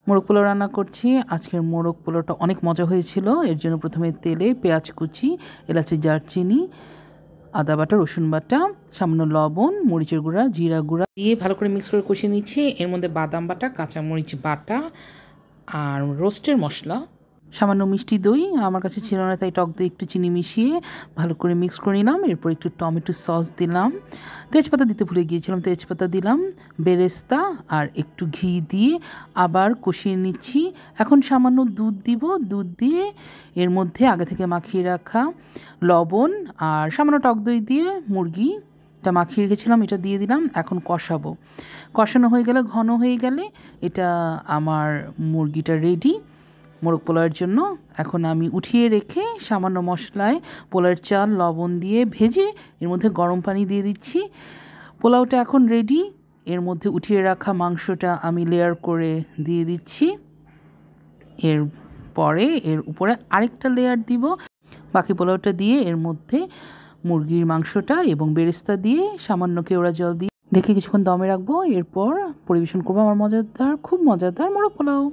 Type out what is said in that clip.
মোরগ পোলাও রান্না করছি। আজকের মোরগ পোলাওটা অনেক মজা হয়েছিল। এর জন্য প্রথমে তেলে পেঁয়াজ কুচি, এলাচি, দারচিনি, আদা বাটা, রসুন বাটা, সামান্য লবণ, মরিচের গুঁড়া, জিরা গুঁড়া দিয়ে ভালো করে মিক্স করে কষিয়ে নিচ্ছি। এর মধ্যে বাদাম বাটা, কাঁচামরিচ বাটা আর রোস্টের মশলা, সামান্য মিষ্টি দই আমার কাছে ছিল না, তাই টক দই একটু চিনি মিশিয়ে ভালো করে মিক্স করে নিলাম। এরপর একটু টমেটো সস দিলাম, তেজপাতা দিতে ভুলে গিয়েছিলাম, তেজপাতা দিলাম, বেরেস্তা আর একটু ঘি দিয়ে আবার কষিয়ে নিচ্ছি। এখন সামান্য দুধ দিব, দুধ দিয়ে এর মধ্যে আগে থেকে মাখিয়ে রাখা লবণ আর সামান্য টক দই দিয়ে মুরগিটা মাখিয়ে রেখেছিলাম এটা দিয়ে দিলাম। এখন কষাবো। কষানো হয়ে গেলে, ঘন হয়ে গেলে এটা আমার মুরগিটা রেডি মোরগ পোলাওয়ের জন্য। এখন আমি উঠিয়ে রেখে সামান্য মশলায় পোলাওয়ের চাল লবণ দিয়ে ভেজে এর মধ্যে গরম পানি দিয়ে দিচ্ছি। পোলাওটা এখন রেডি। এর মধ্যে উঠিয়ে রাখা মাংসটা আমি লেয়ার করে দিয়ে দিচ্ছি। এর পরে এর উপরে আরেকটা লেয়ার দিব। বাকি পোলাওটা দিয়ে এর মধ্যে মুরগির মাংসটা এবং বেরেস্তা দিয়ে সামান্য কেওড়া জল দিয়ে ঢেকে কিছুক্ষণ দমে রাখবো। এরপর পরিবেশন করবো আমার খুব মজাদার মোরগ পোলাও।